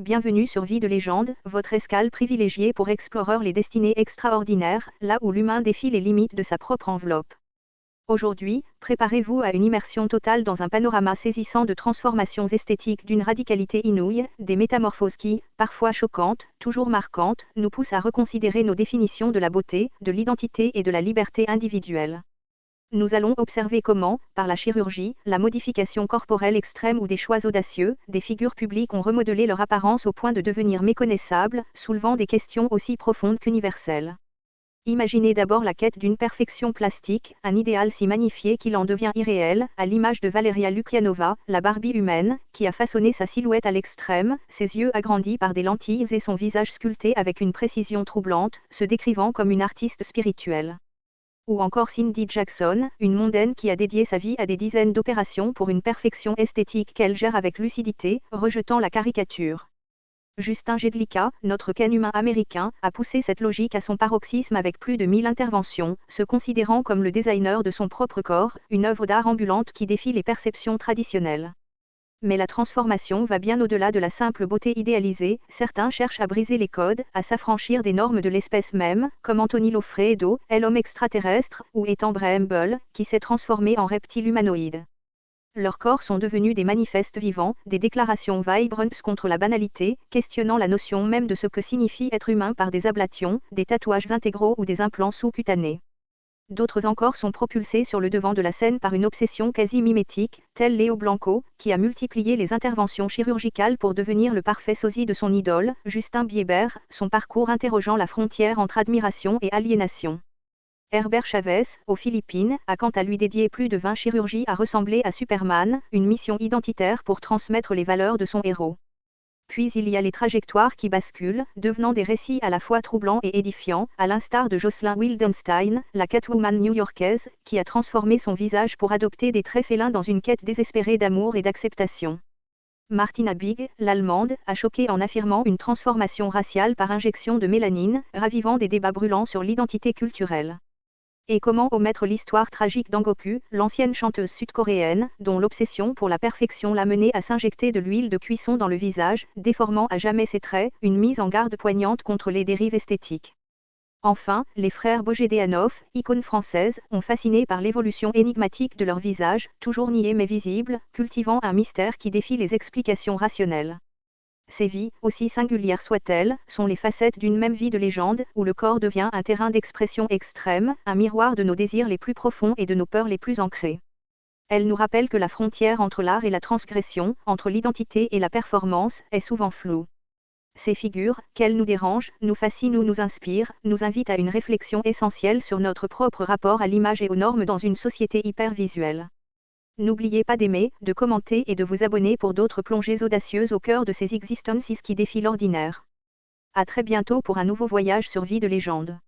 bienvenue sur Vie de légende, votre escale privilégiée pour explorer les destinées extraordinaires, là où l'humain défie les limites de sa propre enveloppe. Aujourd'hui, préparez-vous à une immersion totale dans un panorama saisissant de transformations esthétiques d'une radicalité inouïe, des métamorphoses qui, parfois choquantes, toujours marquantes, nous poussent à reconsidérer nos définitions de la beauté, de l'identité et de la liberté individuelle. Nous allons observer comment, par la chirurgie, la modification corporelle extrême ou des choix audacieux, des figures publiques ont remodelé leur apparence au point de devenir méconnaissables, soulevant des questions aussi profondes qu'universelles. Imaginez d'abord la quête d'une perfection plastique, un idéal si magnifié qu'il en devient irréel, à l'image de Valeria Lukianova, la Barbie humaine, qui a façonné sa silhouette à l'extrême, ses yeux agrandis par des lentilles et son visage sculpté avec une précision troublante, se décrivant comme une artiste spirituelle. Ou encore Cindy Jackson, une mondaine qui a dédié sa vie à des dizaines d'opérations pour une perfection esthétique qu'elle gère avec lucidité, rejetant la caricature. Justin Jedlicka, notre Ken humain américain, a poussé cette logique à son paroxysme avec plus de 1000 interventions, se considérant comme le designer de son propre corps, une œuvre d'art ambulante qui défie les perceptions traditionnelles. Mais la transformation va bien au-delà de la simple beauté idéalisée, certains cherchent à briser les codes, à s'affranchir des normes de l'espèce même, comme Anthony Loffredo, l'homme extraterrestre, ou Ethan Bremble, qui s'est transformé en reptile humanoïde. Leurs corps sont devenus des manifestes vivants, des déclarations vibrantes contre la banalité, questionnant la notion même de ce que signifie être humain par des ablations, des tatouages intégraux ou des implants sous-cutanés. D'autres encore sont propulsés sur le devant de la scène par une obsession quasi mimétique, tel Léo Blanco, qui a multiplié les interventions chirurgicales pour devenir le parfait sosie de son idole, Justin Bieber, son parcours interrogeant la frontière entre admiration et aliénation. Herbert Chavez, aux Philippines, a quant à lui dédié plus de 20 chirurgies à ressembler à Superman, une mission identitaire pour transmettre les valeurs de son héros. Puis il y a les trajectoires qui basculent, devenant des récits à la fois troublants et édifiants, à l'instar de Jocelyn Wildenstein, la Catwoman new-yorkaise, qui a transformé son visage pour adopter des traits félins dans une quête désespérée d'amour et d'acceptation. Martina Big, l'Allemande, a choqué en affirmant une transformation raciale par injection de mélanine, ravivant des débats brûlants sur l'identité culturelle. Et comment omettre l'histoire tragique d'Angokü, l'ancienne chanteuse sud-coréenne, dont l'obsession pour la perfection l'a menée à s'injecter de l'huile de cuisson dans le visage, déformant à jamais ses traits, une mise en garde poignante contre les dérives esthétiques. Enfin, les frères Bogdanov, icônes françaises, ont fasciné par l'évolution énigmatique de leur visage, toujours niais mais visible, cultivant un mystère qui défie les explications rationnelles. Ces vies, aussi singulières soient-elles, sont les facettes d'une même vie de légende, où le corps devient un terrain d'expression extrême, un miroir de nos désirs les plus profonds et de nos peurs les plus ancrées. Elles nous rappellent que la frontière entre l'art et la transgression, entre l'identité et la performance, est souvent floue. Ces figures, qu'elles nous dérangent, nous fascinent ou nous inspirent, nous invitent à une réflexion essentielle sur notre propre rapport à l'image et aux normes dans une société hypervisuelle. N'oubliez pas d'aimer, de commenter et de vous abonner pour d'autres plongées audacieuses au cœur de ces existences qui défient l'ordinaire. À très bientôt pour un nouveau voyage sur Vie de légende.